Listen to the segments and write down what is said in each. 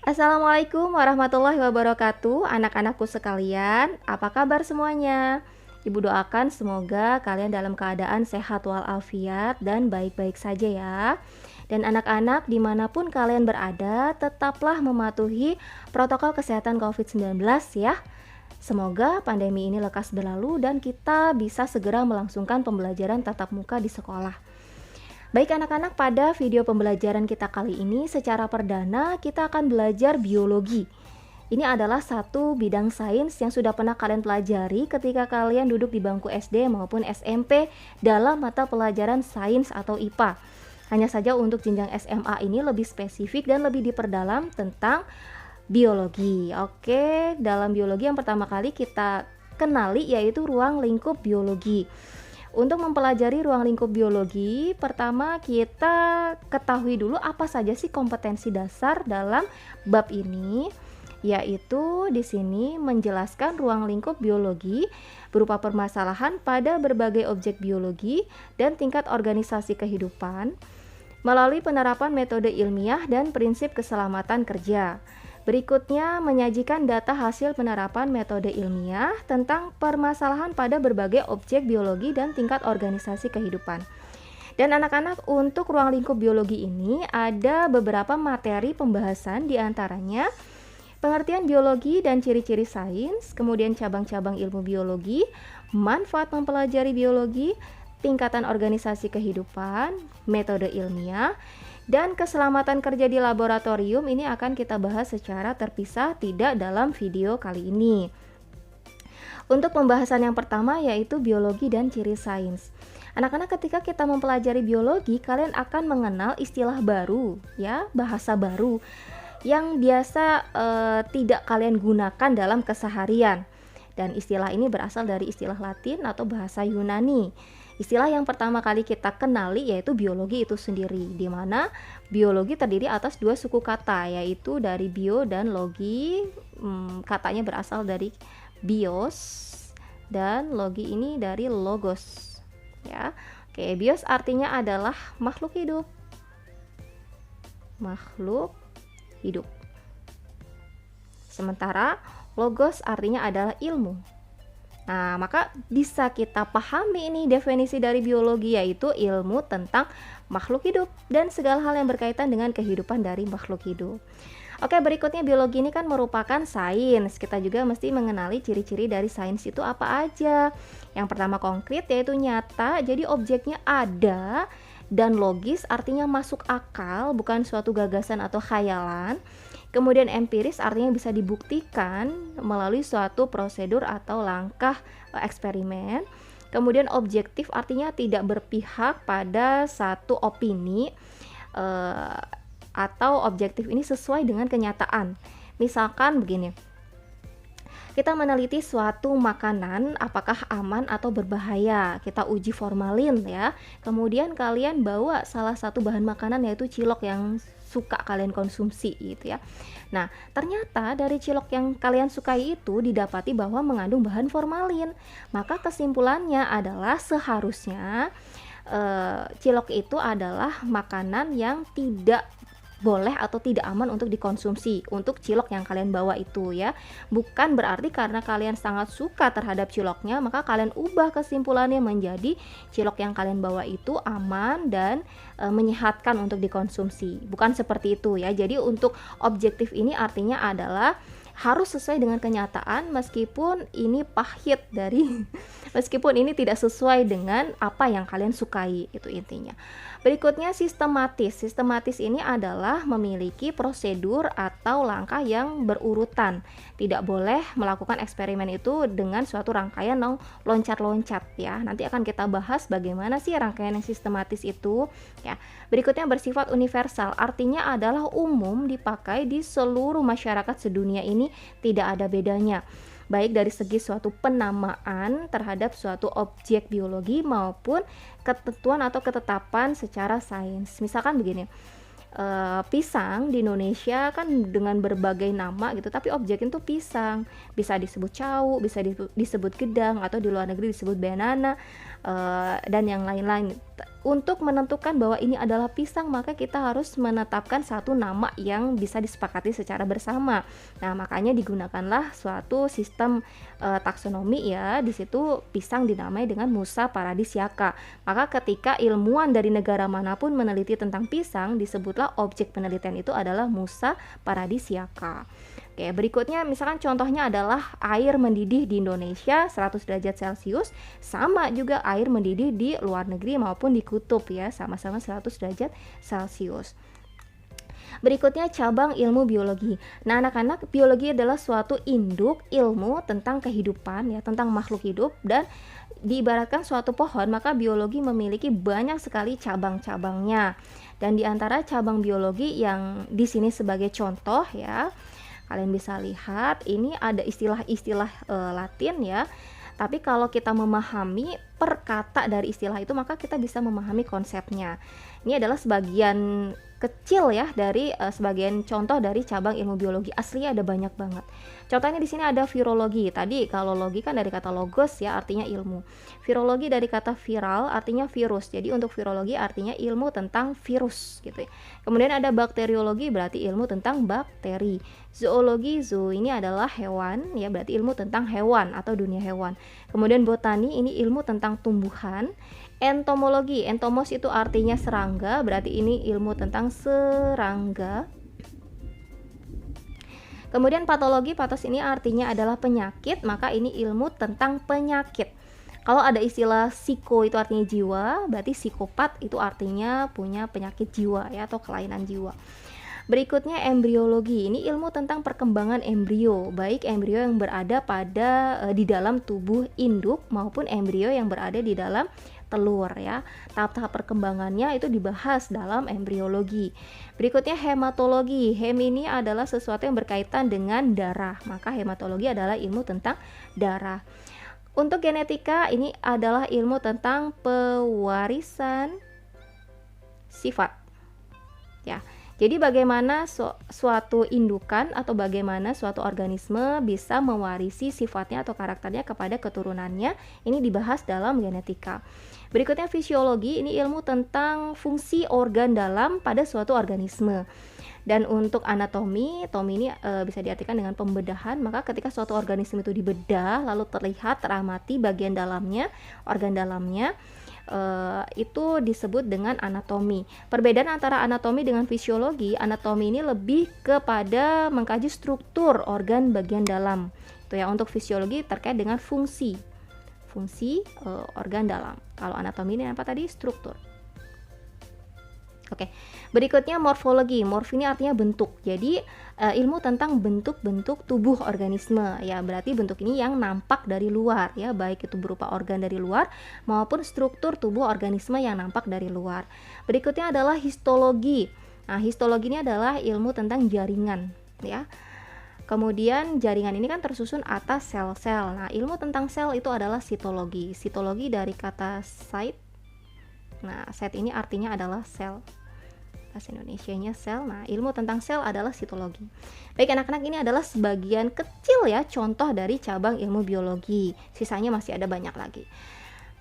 Assalamualaikum warahmatullahi wabarakatuh, anak-anakku sekalian. Apa kabar semuanya? Ibu doakan semoga kalian dalam keadaan sehat walafiat dan baik-baik saja ya. Dan anak-anak dimanapun kalian berada, tetaplah mematuhi protokol kesehatan COVID-19 ya. Semoga pandemi ini lekas berlalu dan kita bisa segera melangsungkan pembelajaran tatap muka di sekolah. Baik anak-anak, pada video pembelajaran kita kali ini secara perdana kita akan belajar biologi. Ini adalah satu bidang sains yang sudah pernah kalian pelajari ketika kalian duduk di bangku SD maupun SMP dalam mata pelajaran sains atau IPA. Hanya saja untuk jenjang SMA ini lebih spesifik dan lebih diperdalam tentang biologi. Oke, dalam biologi yang pertama kali kita kenali yaitu ruang lingkup biologi. Untuk mempelajari ruang lingkup biologi, pertama kita ketahui dulu apa saja sih kompetensi dasar dalam bab ini, yaitu di sini menjelaskan ruang lingkup biologi berupa permasalahan pada berbagai objek biologi dan tingkat organisasi kehidupan melalui penerapan metode ilmiah dan prinsip keselamatan kerja. Berikutnya menyajikan data hasil penerapan metode ilmiah tentang permasalahan pada berbagai objek biologi dan tingkat organisasi kehidupan. Dan anak-anak, untuk ruang lingkup biologi ini ada beberapa materi pembahasan, diantaranya pengertian biologi dan ciri-ciri sains, kemudian cabang-cabang ilmu biologi, manfaat mempelajari biologi, tingkatan organisasi kehidupan, metode ilmiah, dan keselamatan kerja di laboratorium. Ini akan kita bahas secara terpisah, tidak dalam video kali ini. Untuk pembahasan yang pertama yaitu biologi dan ciri sains. Anak-anak, ketika kita mempelajari biologi, kalian akan mengenal istilah baru, ya, bahasa baru yang biasa tidak kalian gunakan dalam keseharian. Dan istilah ini berasal dari istilah Latin atau bahasa Yunani. Istilah yang pertama kali kita kenali yaitu biologi itu sendiri, di mana biologi terdiri atas dua suku kata, yaitu dari bio dan logi. Katanya berasal dari bios dan logi ini dari logos. Ya, oke, bios artinya adalah makhluk hidup. Makhluk hidup. Sementara logos artinya adalah ilmu. Nah, maka bisa kita pahami ini definisi dari biologi, yaitu ilmu tentang makhluk hidup dan segala hal yang berkaitan dengan kehidupan dari makhluk hidup. Oke, berikutnya biologi ini kan merupakan sains. Kita juga mesti mengenali ciri-ciri dari sains itu apa aja. Yang pertama konkret, yaitu nyata, jadi objeknya ada, dan logis artinya masuk akal, bukan suatu gagasan atau khayalan. Kemudian empiris artinya bisa dibuktikan melalui suatu prosedur atau langkah eksperimen. Kemudian objektif artinya tidak berpihak pada satu opini atau objektif ini sesuai dengan kenyataan. Misalkan begini, kita meneliti suatu makanan apakah aman atau berbahaya, kita uji formalin ya. Kemudian kalian bawa salah satu bahan makanan yaitu cilok yang suka kalian konsumsi gitu ya. Nah, ternyata dari cilok yang kalian sukai itu didapati bahwa mengandung bahan formalin. Maka kesimpulannya adalah seharusnya cilok itu adalah makanan yang tidak boleh atau tidak aman untuk dikonsumsi untuk cilok yang kalian bawa itu ya. Bukan berarti karena kalian sangat suka terhadap ciloknya maka kalian ubah kesimpulannya menjadi cilok yang kalian bawa itu aman dan menyehatkan untuk dikonsumsi. Bukan seperti itu ya. Jadi untuk objektif ini artinya adalah harus sesuai dengan kenyataan meskipun ini pahit dari meskipun ini tidak sesuai dengan apa yang kalian sukai, itu intinya. Berikutnya sistematis. Sistematis ini adalah memiliki prosedur atau langkah yang berurutan. Tidak boleh melakukan eksperimen itu dengan suatu rangkaian loncat-loncat ya. Nanti akan kita bahas bagaimana sih rangkaian yang sistematis itu ya. Berikutnya bersifat universal, artinya adalah umum dipakai di seluruh masyarakat sedunia ini, tidak ada bedanya. Baik dari segi suatu penamaan terhadap suatu objek biologi maupun ketentuan atau ketetapan secara sains. Misalkan begini, pisang di Indonesia kan dengan berbagai nama gitu, tapi objeknya itu pisang, bisa disebut cau, bisa disebut gedang, atau di luar negeri disebut banana, dan yang lain-lain. untuk menentukan bahwa ini adalah pisang, maka kita harus menetapkan satu nama yang bisa disepakati secara bersama. Nah, makanya digunakanlah suatu sistem taksonomi ya. Di situ pisang dinamai dengan Musa paradisiaca. Maka ketika ilmuwan dari negara manapun meneliti tentang pisang, disebutlah objek penelitian itu adalah Musa paradisiaca. Oke, berikutnya misalkan contohnya adalah air mendidih di Indonesia 100 derajat Celcius, sama juga air mendidih di luar negeri maupun di kutub ya, sama-sama 100 derajat Celcius. Berikutnya cabang ilmu biologi. Nah, anak-anak, biologi adalah suatu induk ilmu tentang kehidupan ya, tentang makhluk hidup, dan diibaratkan suatu pohon, maka biologi memiliki banyak sekali cabang-cabangnya. Dan di antara cabang biologi yang di sini sebagai contoh ya, kalian bisa lihat ini ada istilah-istilah Latin ya. Tapi kalau kita memahami per kata dari istilah itu, maka kita bisa memahami konsepnya. Ini adalah sebagian kecil ya dari sebagian contoh dari cabang ilmu biologi. Aslinya ada banyak banget. Contohnya di sini ada virologi. Tadi kalau logi kan dari kata logos ya, artinya ilmu. Virologi dari kata viral, artinya virus. Jadi untuk virologi artinya ilmu tentang virus gitu ya. Kemudian ada bakteriologi, berarti ilmu tentang bakteri. Zoologi, zoo ini adalah hewan ya, berarti ilmu tentang hewan atau dunia hewan. Kemudian botani, ini ilmu tentang tumbuhan. Entomologi, entomos itu artinya serangga, berarti ini ilmu tentang serangga. Kemudian patologi, patos ini artinya adalah penyakit, maka ini ilmu tentang penyakit. Kalau ada istilah psiko itu artinya jiwa, berarti psikopat itu artinya punya penyakit jiwa ya, atau kelainan jiwa. Berikutnya embriologi, ini ilmu tentang perkembangan embrio, baik embrio yang berada di dalam tubuh induk maupun embrio yang berada di dalam telur ya. Tahap-tahap perkembangannya itu dibahas dalam embriologi. Berikutnya hematologi. Hem ini adalah sesuatu yang berkaitan dengan darah, maka hematologi adalah ilmu tentang darah. Untuk genetika, ini adalah ilmu tentang pewarisan sifat ya. Jadi bagaimana suatu indukan atau bagaimana suatu organisme bisa mewarisi sifatnya atau karakternya kepada keturunannya, ini dibahas dalam genetika. Berikutnya fisiologi, ini ilmu tentang fungsi organ dalam pada suatu organisme. Dan untuk anatomi, ini bisa diartikan dengan pembedahan. Maka ketika suatu organisme itu dibedah, lalu terlihat, teramati bagian dalamnya, organ dalamnya, itu disebut dengan anatomi. Perbedaan antara anatomi dengan fisiologi, anatomi ini lebih kepada mengkaji struktur organ bagian dalam. Itu ya, untuk fisiologi terkait dengan fungsi organ dalam. Kalau anatomi ini apa tadi? Struktur. Oke. Berikutnya morfologi. Morf ini artinya bentuk. Jadi ilmu tentang bentuk-bentuk tubuh organisme ya, berarti bentuk ini yang nampak dari luar ya, baik itu berupa organ dari luar maupun struktur tubuh organisme yang nampak dari luar. Berikutnya adalah histologi. Nah, histologi ini adalah ilmu tentang jaringan ya. Kemudian jaringan ini kan tersusun atas sel-sel. Nah, ilmu tentang sel itu adalah sitologi. Sitologi dari kata site. Nah, site ini artinya adalah sel. Bahasa Indonesianya sel. Nah, ilmu tentang sel adalah sitologi. Baik anak-anak, ini adalah sebagian kecil ya contoh dari cabang ilmu biologi. Sisanya masih ada banyak lagi.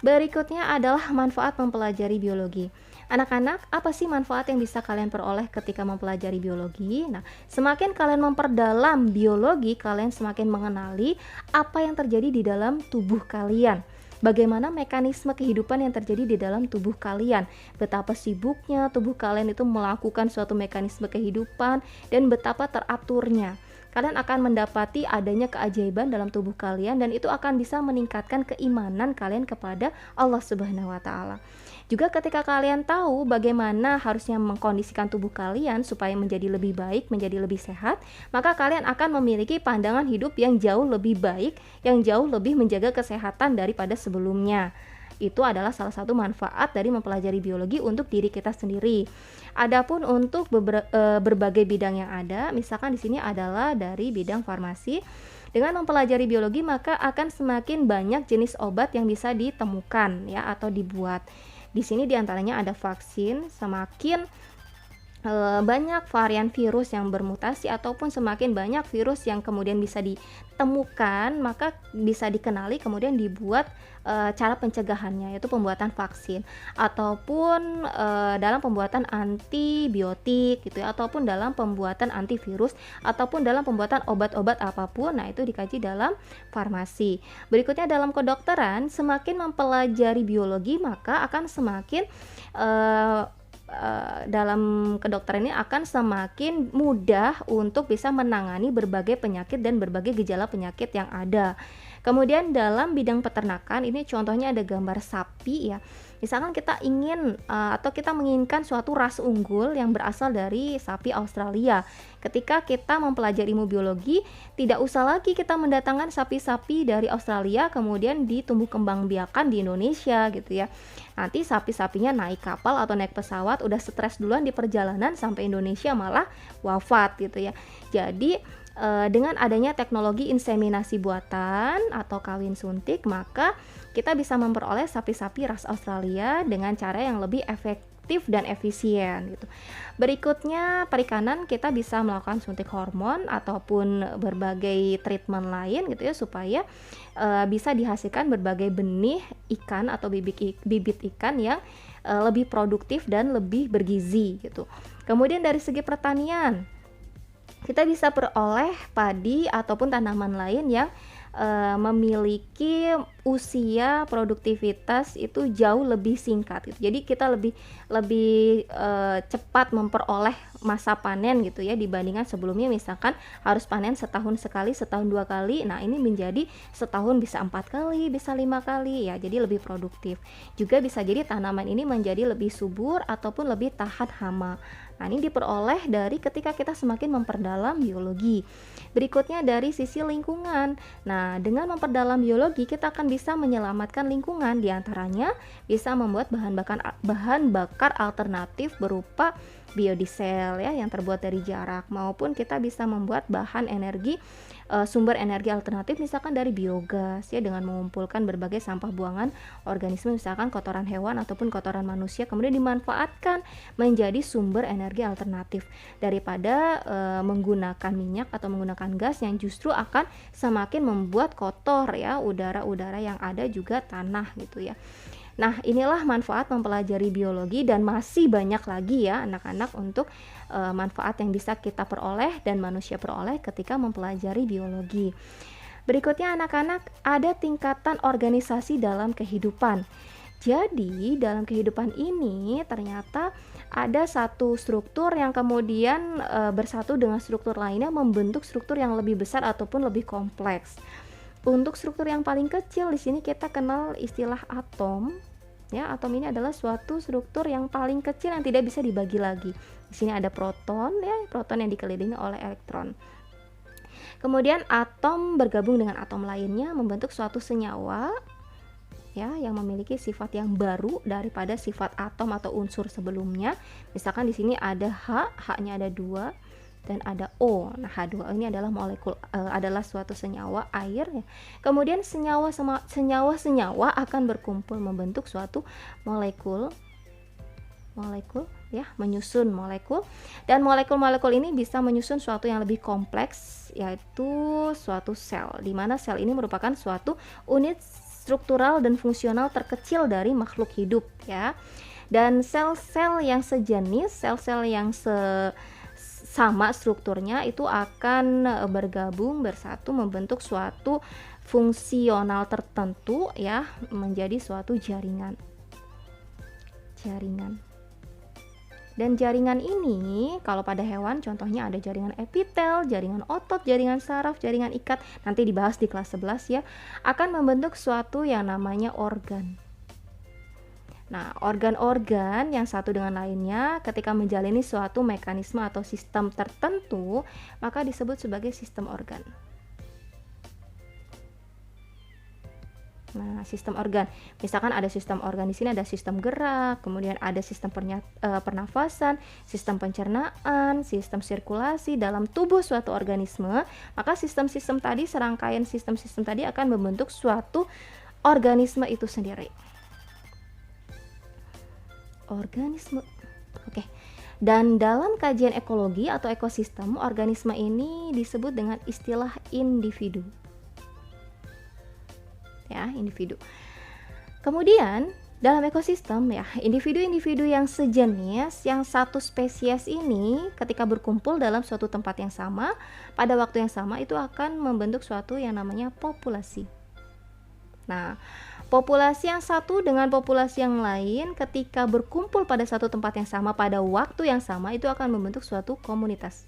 Berikutnya adalah manfaat mempelajari biologi. Anak-anak, apa sih manfaat yang bisa kalian peroleh ketika mempelajari biologi? Nah, semakin kalian memperdalam biologi, kalian semakin mengenali apa yang terjadi di dalam tubuh kalian. Bagaimana mekanisme kehidupan yang terjadi di dalam tubuh kalian, betapa sibuknya tubuh kalian itu melakukan suatu mekanisme kehidupan, dan betapa teraturnya. Kalian akan mendapati adanya keajaiban dalam tubuh kalian, dan itu akan bisa meningkatkan keimanan kalian kepada Allah Subhanahu wa Ta'ala. Juga ketika kalian tahu bagaimana harusnya mengkondisikan tubuh kalian supaya menjadi lebih baik, menjadi lebih sehat, maka kalian akan memiliki pandangan hidup yang jauh lebih baik, yang jauh lebih menjaga kesehatan daripada sebelumnya. Itu adalah salah satu manfaat dari mempelajari biologi untuk diri kita sendiri. Adapun untuk berbagai bidang yang ada, misalkan di sini adalah dari bidang farmasi. Dengan mempelajari biologi, maka akan semakin banyak jenis obat yang bisa ditemukan ya, atau dibuat. Di sini diantaranya ada vaksin. Semakin banyak varian virus yang bermutasi ataupun semakin banyak virus yang kemudian bisa ditemukan, maka bisa dikenali kemudian dibuat, cara pencegahannya yaitu pembuatan vaksin ataupun, dalam pembuatan antibiotik gitu ya, ataupun dalam pembuatan antivirus ataupun dalam pembuatan obat-obat apapun. Nah, itu dikaji dalam farmasi. Berikutnya dalam kedokteran, semakin mempelajari biologi maka akan semakin, eee dalam kedokteran ini akan semakin mudah untuk bisa menangani berbagai penyakit dan berbagai gejala penyakit yang ada. Kemudian dalam bidang peternakan ini contohnya ada gambar sapi ya. Misalkan kita ingin atau kita menginginkan suatu ras unggul yang berasal dari sapi Australia. Ketika kita mempelajari ilmu biologi, tidak usah lagi kita mendatangkan sapi-sapi dari Australia kemudian ditumbuh kembang biakan di Indonesia gitu ya. Nanti sapi-sapinya naik kapal atau naik pesawat udah stres duluan di perjalanan sampai Indonesia malah wafat gitu ya. Jadi dengan adanya teknologi inseminasi buatan atau kawin suntik, maka kita bisa memperoleh sapi-sapi ras Australia dengan cara yang lebih efektif dan efisien gitu. Berikutnya perikanan, kita bisa melakukan suntik hormon ataupun berbagai treatment lain gitu ya supaya bisa dihasilkan berbagai benih ikan atau bibit ikan yang lebih produktif dan lebih bergizi gitu. Kemudian dari segi pertanian, kita bisa peroleh padi ataupun tanaman lain yang memiliki usia produktivitas itu jauh lebih singkat gitu. Jadi kita lebih lebih cepat memperoleh masa panen gitu ya dibandingkan sebelumnya misalkan harus panen setahun sekali, setahun 2 kali. Nah, ini menjadi setahun bisa 4 kali, bisa 5 kali ya. Jadi lebih produktif. Juga bisa jadi tanaman ini menjadi lebih subur ataupun lebih tahan hama. Nah, ini diperoleh dari ketika kita semakin memperdalam biologi. Berikutnya dari sisi lingkungan. Nah, dengan memperdalam biologi kita akan bisa menyelamatkan lingkungan, diantaranya bisa membuat bahan bakar alternatif berupa biodiesel ya yang terbuat dari jarak, maupun kita bisa membuat bahan energi sumber energi alternatif misalkan dari biogas ya dengan mengumpulkan berbagai sampah buangan organisme misalkan kotoran hewan ataupun kotoran manusia kemudian dimanfaatkan menjadi sumber energi alternatif daripada menggunakan minyak atau menggunakan gas yang justru akan semakin membuat kotor ya udara-udara yang ada juga tanah gitu ya. Nah, inilah manfaat mempelajari biologi dan masih banyak lagi ya anak-anak untuk manfaat yang bisa kita peroleh dan manusia peroleh ketika mempelajari biologi. Berikutnya anak-anak, ada tingkatan organisasi dalam kehidupan. Jadi, dalam kehidupan ini ternyata ada satu struktur yang kemudian bersatu dengan struktur lainnya membentuk struktur yang lebih besar ataupun lebih kompleks. Untuk struktur yang paling kecil di sini kita kenal istilah atom. Ya, atom ini adalah suatu struktur yang paling kecil yang tidak bisa dibagi lagi. Di sini ada proton ya, proton yang dikelilingi oleh elektron. Kemudian atom bergabung dengan atom lainnya membentuk suatu senyawa ya yang memiliki sifat yang baru daripada sifat atom atau unsur sebelumnya. Misalkan di sini ada H, H-nya ada 2 dan ada O. Nah, H2O ini adalah molekul adalah suatu senyawa air ya. Kemudian senyawa-senyawa akan berkumpul membentuk suatu molekul ya, menyusun molekul dan molekul-molekul ini bisa menyusun suatu yang lebih kompleks yaitu suatu sel di mana sel ini merupakan suatu unit struktural dan fungsional terkecil dari makhluk hidup ya. Dan sel-sel yang sejenis, sel-sel yang sama strukturnya itu akan bergabung bersatu membentuk suatu fungsional tertentu ya menjadi suatu jaringan. Dan jaringan ini kalau pada hewan contohnya ada jaringan epitel, jaringan otot, jaringan saraf, jaringan ikat, nanti dibahas di kelas 11 ya, akan membentuk suatu yang namanya organ. Nah, organ-organ yang satu dengan lainnya ketika menjalani suatu mekanisme atau sistem tertentu, maka disebut sebagai sistem organ. Nah, sistem organ. Misalkan ada sistem organ di sini ada sistem gerak, kemudian ada sistem pernafasan, sistem pencernaan, sistem sirkulasi dalam tubuh suatu organisme, maka sistem-sistem tadi, serangkaian sistem-sistem tadi akan membentuk suatu organisme itu sendiri. Organisme. Oke. Dan dalam kajian ekologi atau ekosistem, organisme ini disebut dengan istilah individu. Ya, individu. Kemudian dalam ekosistem ya, individu-individu yang sejenis, yang satu spesies ini ketika berkumpul dalam suatu tempat yang sama, pada waktu yang sama itu akan membentuk suatu yang namanya populasi. Nah, populasi yang satu dengan populasi yang lain ketika berkumpul pada satu tempat yang sama pada waktu yang sama itu akan membentuk suatu komunitas.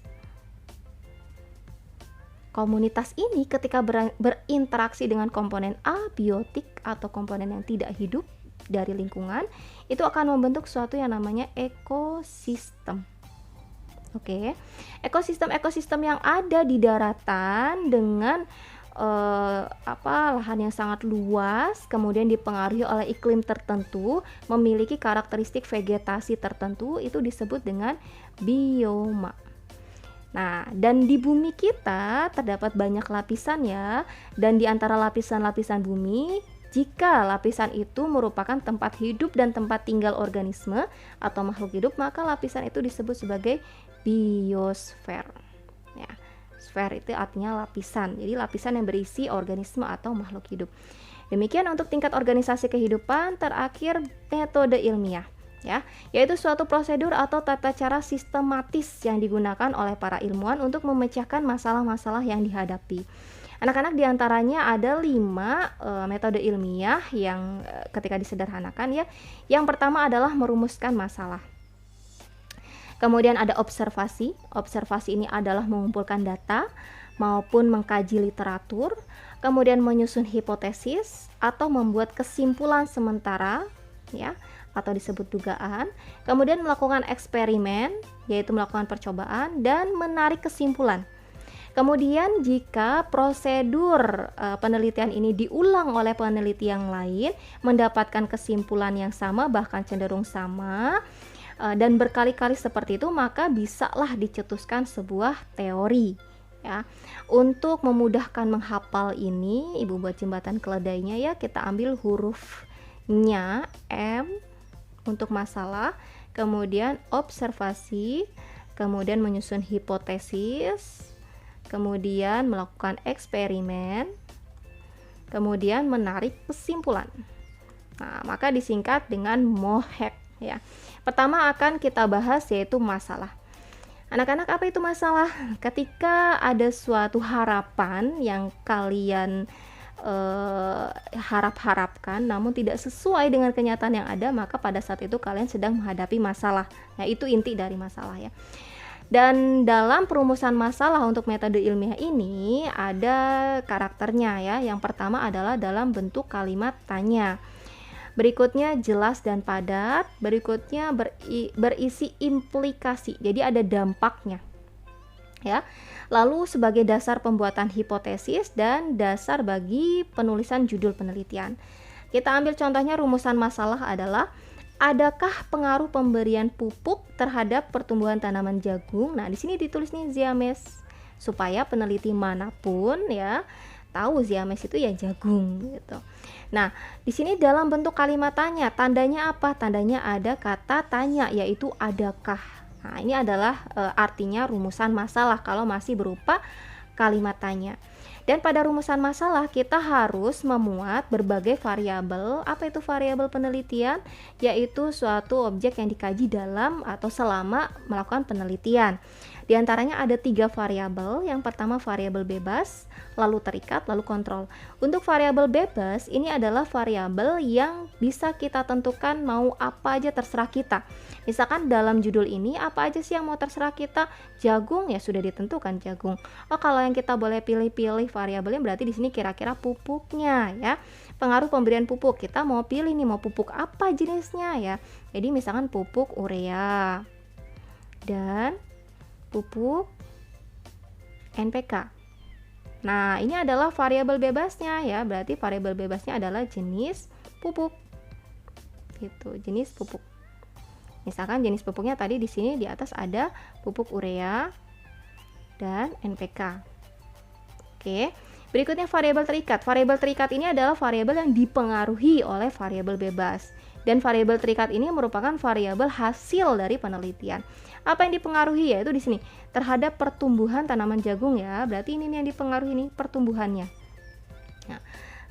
Komunitas ini ketika berinteraksi dengan komponen abiotik atau komponen yang tidak hidup dari lingkungan, itu akan membentuk suatu yang namanya ekosistem. Oke. Ekosistem yang ada di daratan dengan lahan yang sangat luas, kemudian dipengaruhi oleh iklim tertentu, memiliki karakteristik vegetasi tertentu, itu disebut dengan bioma. Nah, dan di bumi kita terdapat banyak lapisan ya, dan di antara lapisan-lapisan bumi, jika lapisan itu merupakan tempat hidup dan tempat tinggal organisme atau makhluk hidup, maka lapisan itu disebut sebagai biosfer. Ya, sfer itu artinya lapisan. Jadi lapisan yang berisi organisme atau makhluk hidup. Demikian untuk tingkat organisasi kehidupan. Terakhir, metode ilmiah. Ya, yaitu suatu prosedur atau tata cara sistematis yang digunakan oleh para ilmuwan untuk memecahkan masalah-masalah yang dihadapi. Anak-anak diantaranya ada 5 metode ilmiah yang ketika disederhanakan ya. Yang pertama adalah merumuskan masalah. Kemudian ada observasi. Observasi ini adalah mengumpulkan data maupun mengkaji literatur, kemudian menyusun hipotesis atau membuat kesimpulan sementara ya, atau disebut dugaan, kemudian melakukan eksperimen, yaitu melakukan percobaan, dan menarik kesimpulan. Kemudian jika prosedur penelitian ini diulang oleh peneliti yang lain, mendapatkan kesimpulan yang sama, bahkan cenderung sama, dan berkali-kali seperti itu, maka bisalah dicetuskan sebuah teori. Ya, untuk memudahkan menghafal ini, Ibu buat jembatan keledainya ya, kita ambil hurufnya M untuk masalah, kemudian observasi, kemudian menyusun hipotesis, kemudian melakukan eksperimen, kemudian menarik kesimpulan. Nah, maka disingkat dengan MOHEK ya. Pertama akan kita bahas yaitu masalah. Anak-anak, apa itu masalah? Ketika ada suatu harapan yang kalian harap-harapkan namun tidak sesuai dengan kenyataan yang ada, maka pada saat itu kalian sedang menghadapi masalah. Nah, itu inti dari masalah ya. Dan dalam perumusan masalah untuk metode ilmiah ini ada karakternya ya. Yang pertama adalah dalam bentuk kalimat tanya. Berikutnya jelas dan padat, berikutnya berisi implikasi. Jadi ada dampaknya. Ya. Lalu sebagai dasar pembuatan hipotesis dan dasar bagi penulisan judul penelitian. Kita ambil contohnya, rumusan masalah adalah adakah pengaruh pemberian pupuk terhadap pertumbuhan tanaman jagung? Nah, di sini ditulis nih Ziames supaya peneliti manapun ya tahu Ziames itu ya jagung gitu. Nah, di sini dalam bentuk kalimat tanya, tandanya apa? Tandanya ada kata tanya, yaitu adakah. Nah, ini adalah artinya rumusan masalah kalau masih berupa kalimat tanya. Dan pada rumusan masalah kita harus memuat berbagai variabel. Apa itu variabel penelitian? Yaitu suatu objek yang dikaji dalam atau selama melakukan penelitian. Di antaranya ada 3 variabel. Yang pertama variabel bebas, lalu terikat, lalu kontrol. Untuk variabel bebas, ini adalah variabel yang bisa kita tentukan mau apa aja, terserah kita. Misalkan dalam judul ini apa aja sih yang mau terserah kita? Jagung, ya sudah ditentukan jagung. Oh, kalau yang kita boleh pilih-pilih variabelnya berarti di sini kira-kira pupuknya ya. Pengaruh pemberian pupuk, kita mau pilih nih mau pupuk apa jenisnya ya. Jadi misalkan pupuk urea dan pupuk NPK. Nah, ini adalah variabel bebasnya ya. Berarti variabel bebasnya adalah jenis pupuk. Gitu, jenis pupuk. Misalkan jenis pupuknya tadi di sini di atas ada pupuk urea dan NPK. Oke. Berikutnya variabel terikat. Variabel terikat ini adalah variabel yang dipengaruhi oleh variabel bebas. Dan variabel terikat ini merupakan variabel hasil dari penelitian. Apa yang dipengaruhi, yaitu di sini terhadap pertumbuhan tanaman jagung ya. Berarti ini yang dipengaruhi ini pertumbuhannya. Nah,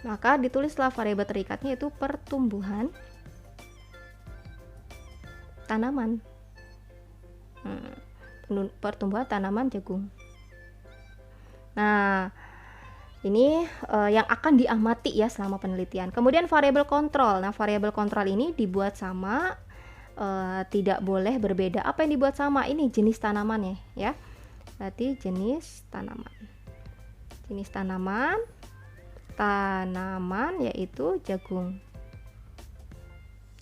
maka ditulislah variabel terikatnya itu pertumbuhan tanaman. Pertumbuhan tanaman jagung. Nah, ini yang akan diamati ya selama penelitian. Kemudian variabel kontrol. Nah, variabel kontrol ini dibuat sama, tidak boleh berbeda. Apa yang dibuat sama? Ini jenis tanaman ya. Berarti jenis tanaman. Jenis tanaman yaitu jagung.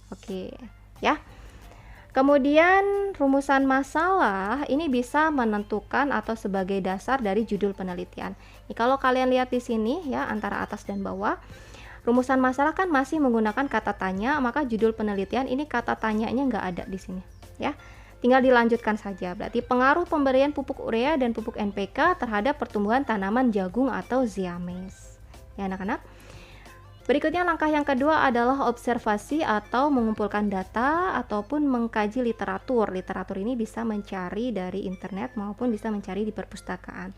Oke, ya. Kemudian rumusan masalah ini bisa menentukan atau sebagai dasar dari judul penelitian. Nih, kalau kalian lihat di sini ya, antara atas dan bawah, rumusan masalah kan masih menggunakan kata tanya, maka judul penelitian ini kata tanyanya nggak ada di sini ya. Tinggal dilanjutkan saja. Berarti pengaruh pemberian pupuk urea dan pupuk NPK terhadap pertumbuhan tanaman jagung atau ziames. Ya anak-anak. Berikutnya langkah yang kedua adalah observasi atau mengumpulkan data ataupun mengkaji literatur. Literatur ini bisa mencari dari internet maupun bisa mencari di perpustakaan.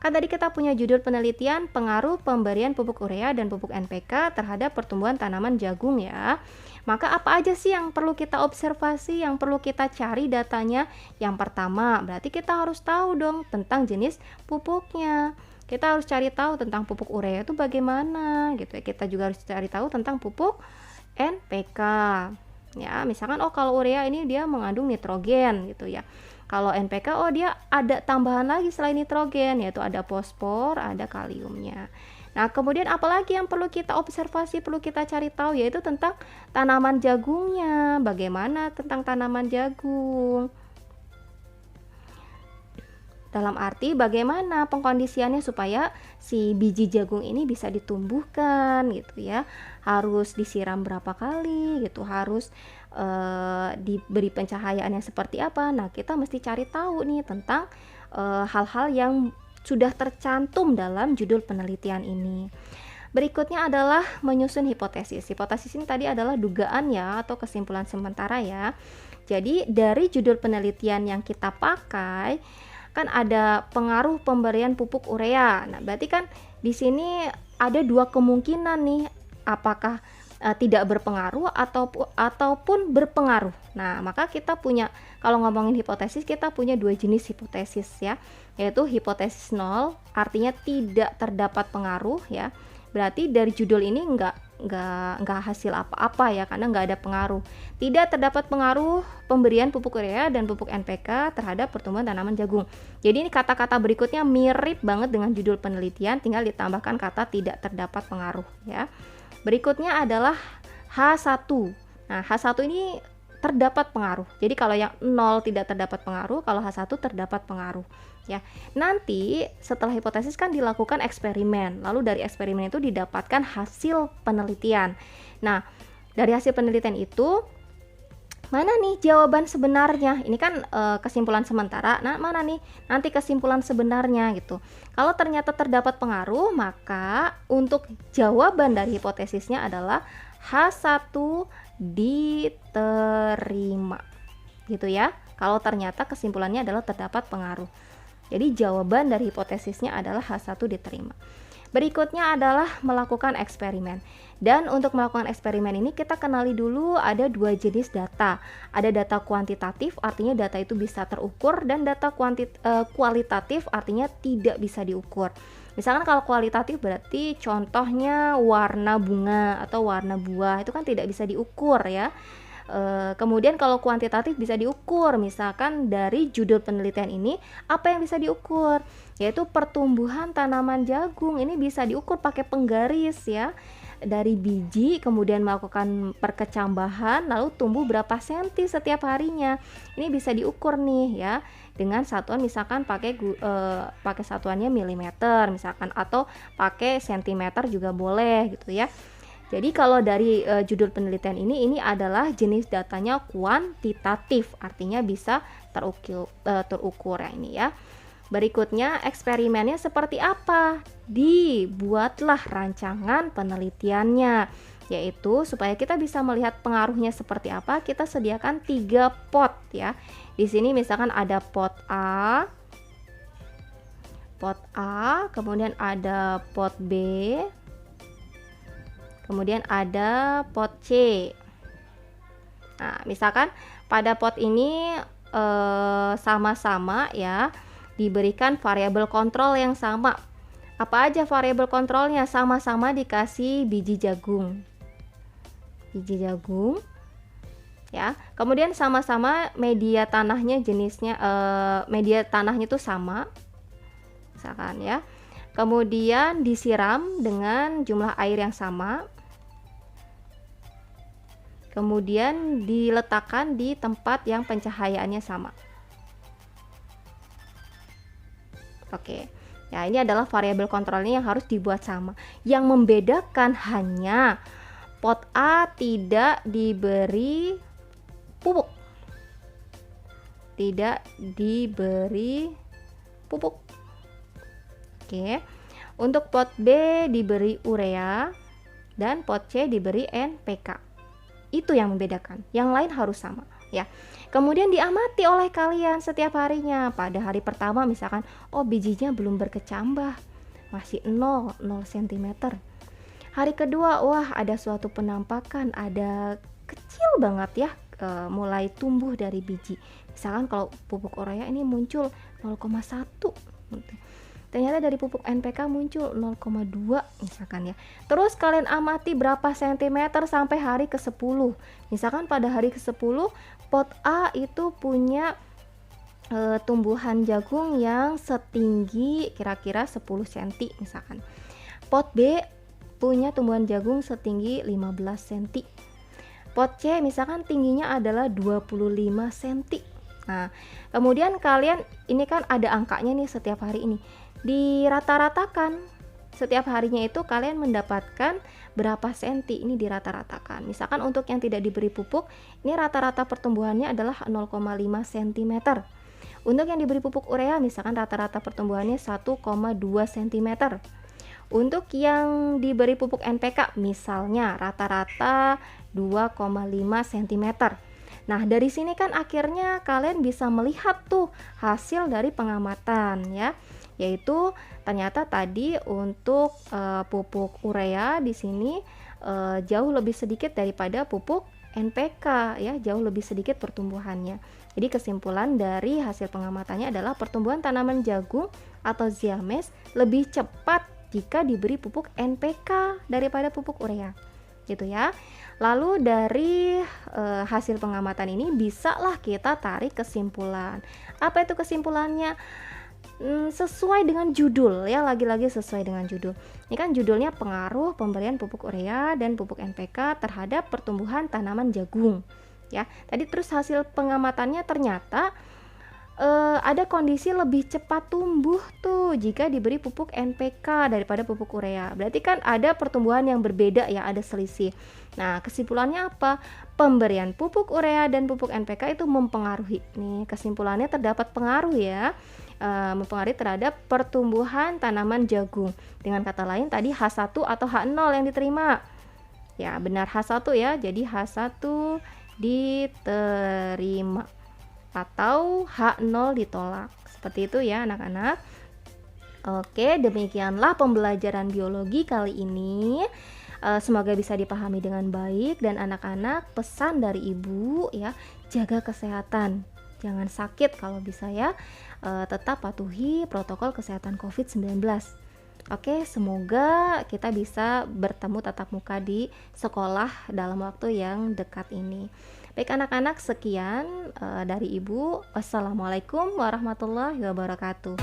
Kan tadi kita punya judul penelitian pengaruh pemberian pupuk urea dan pupuk NPK terhadap pertumbuhan tanaman jagung ya. Maka apa aja sih yang perlu kita observasi, yang perlu kita cari datanya? Yang pertama, berarti kita harus tahu dong tentang jenis pupuknya. Kita harus cari tahu tentang pupuk urea itu bagaimana gitu ya. Kita juga harus cari tahu tentang pupuk NPK. Ya, misalkan kalau urea ini dia mengandung nitrogen gitu ya. Kalau NPK dia ada tambahan lagi selain nitrogen, yaitu ada fosfor, ada kaliumnya. Nah, kemudian apalagi yang perlu kita observasi, perlu kita cari tahu, yaitu tentang tanaman jagungnya. Bagaimana tentang tanaman jagung? Dalam arti bagaimana pengkondisiannya supaya si biji jagung ini bisa ditumbuhkan gitu ya. Harus disiram berapa kali gitu, harus diberi pencahayaan yang seperti apa. Nah, kita mesti cari tahu nih tentang hal-hal yang sudah tercantum dalam judul penelitian ini. Berikutnya adalah menyusun hipotesis. Hipotesis ini tadi adalah dugaan ya atau kesimpulan sementara ya. Jadi dari judul penelitian yang kita pakai kan ada pengaruh pemberian pupuk urea. Nah, berarti kan di sini ada dua kemungkinan nih, apakah tidak berpengaruh ataupun berpengaruh. Nah, maka kita punya, kalau ngomongin hipotesis, kita punya dua jenis hipotesis ya, yaitu hipotesis 0, artinya tidak terdapat pengaruh ya. Berarti dari judul ini nggak hasil apa-apa ya, karena nggak ada pengaruh. Tidak terdapat pengaruh pemberian pupuk urea dan pupuk NPK terhadap pertumbuhan tanaman jagung. Jadi ini kata-kata berikutnya mirip banget dengan judul penelitian, tinggal ditambahkan kata tidak terdapat pengaruh ya. Berikutnya adalah H1. Nah, H1 ini terdapat pengaruh. Jadi kalau yang 0 tidak terdapat pengaruh, kalau H1 terdapat pengaruh ya. Nanti setelah hipotesis kan dilakukan eksperimen. Lalu dari eksperimen itu didapatkan hasil penelitian. Nah, dari hasil penelitian itu mana nih jawaban sebenarnya? Ini kan kesimpulan sementara. Nah, mana nih nanti kesimpulan sebenarnya gitu. Kalau ternyata terdapat pengaruh, maka untuk jawaban dari hipotesisnya adalah H1 diterima. Gitu ya. Kalau ternyata kesimpulannya adalah terdapat pengaruh. Jadi jawaban dari hipotesisnya adalah H1 diterima. Berikutnya adalah melakukan eksperimen. Dan untuk melakukan eksperimen ini kita kenali dulu ada dua jenis data. Ada data kuantitatif, artinya data itu bisa terukur, dan data kualitatif artinya tidak bisa diukur. Misalkan kalau kualitatif berarti contohnya warna bunga atau warna buah, itu kan tidak bisa diukur ya. Kemudian kalau kuantitatif bisa diukur, misalkan dari judul penelitian ini apa yang bisa diukur, yaitu pertumbuhan tanaman jagung. Ini bisa diukur pakai penggaris ya, dari biji kemudian melakukan perkecambahan lalu tumbuh berapa senti setiap harinya. Ini bisa diukur nih ya dengan satuan, misalkan pakai satuannya milimeter misalkan, atau pakai sentimeter juga boleh gitu ya. Jadi kalau dari judul penelitian ini adalah jenis datanya kuantitatif, artinya bisa terukur ya ini ya. Berikutnya eksperimennya seperti apa? Dibuatlah rancangan penelitiannya. Yaitu supaya kita bisa melihat pengaruhnya seperti apa, kita sediakan 3 pot ya. Di sini misalkan ada pot A, kemudian ada pot B, kemudian ada pot C. Nah, misalkan pada pot ini sama-sama ya diberikan variabel kontrol yang sama. Apa aja variabel kontrolnya? Sama-sama dikasih biji jagung. Biji jagung ya. Kemudian sama-sama media tanahnya jenisnya media tanahnya itu sama. Misalkan ya. Kemudian disiram dengan jumlah air yang sama. Kemudian diletakkan di tempat yang pencahayaannya sama. Oke. Ya, ini adalah variabel kontrolnya yang harus dibuat sama. Yang membedakan hanya pot A tidak diberi pupuk. Tidak diberi pupuk. Oke. Untuk pot B diberi urea dan pot C diberi NPK. Itu yang membedakan. Yang lain harus sama, ya. Kemudian diamati oleh kalian setiap harinya. Pada hari pertama misalkan, oh bijinya belum berkecambah, masih 0 cm. Hari kedua, wah ada suatu penampakan, ada kecil banget ya, mulai tumbuh dari biji. Misalkan kalau pupuk urea ini muncul 0,1. Ternyata dari pupuk NPK muncul 0,2 misalkan ya. Terus kalian amati berapa sentimeter sampai hari ke-10. Misalkan pada hari ke-10 pot A itu punya tumbuhan jagung yang setinggi kira-kira 10 cm misalkan. Pot B punya tumbuhan jagung setinggi 15 cm. Pot C misalkan tingginya adalah 25 cm. Nah, kemudian kalian ini kan ada angkanya nih setiap hari ini. Dirata-ratakan setiap harinya itu kalian mendapatkan berapa senti, ini dirata-ratakan. Misalkan untuk yang tidak diberi pupuk, ini rata-rata pertumbuhannya adalah 0,5 cm. Untuk yang diberi pupuk urea misalkan rata-rata pertumbuhannya 1,2 cm. Untuk yang diberi pupuk NPK misalnya rata-rata 2,5 cm. Nah, dari sini kan akhirnya kalian bisa melihat tuh hasil dari pengamatan ya. Yaitu ternyata tadi untuk pupuk urea di sini jauh lebih sedikit daripada pupuk NPK ya, jauh lebih sedikit pertumbuhannya. Jadi kesimpulan dari hasil pengamatannya adalah pertumbuhan tanaman jagung atau ziames lebih cepat jika diberi pupuk NPK daripada pupuk urea. Gitu ya. Lalu dari hasil pengamatan ini bisalah kita tarik kesimpulan. Apa itu kesimpulannya? Sesuai dengan judul ya, lagi-lagi sesuai dengan judul. Ini kan judulnya pengaruh pemberian pupuk urea dan pupuk NPK terhadap pertumbuhan tanaman jagung ya. Tadi terus hasil pengamatannya ternyata ada kondisi lebih cepat tumbuh tuh jika diberi pupuk NPK daripada pupuk urea. Berarti kan ada pertumbuhan yang berbeda ya, ada selisih. Nah, kesimpulannya apa? Pemberian pupuk urea dan pupuk NPK itu mempengaruhi. Nih, kesimpulannya terdapat pengaruh ya. Mempengaruhi terhadap pertumbuhan tanaman jagung. Dengan kata lain tadi H1 atau H0 yang diterima. Ya, benar H1 ya. Jadi H1 diterima atau H0 ditolak. Seperti itu ya anak-anak. Oke, demikianlah pembelajaran biologi kali ini. Semoga bisa dipahami dengan baik dan anak-anak, pesan dari ibu ya, jaga kesehatan. Jangan sakit kalau bisa ya. Tetap patuhi protokol kesehatan COVID-19. Oke, semoga kita bisa bertemu tatap muka di sekolah dalam waktu yang dekat ini. Baik anak-anak, sekian dari Ibu. Wassalamualaikum warahmatullahi wabarakatuh.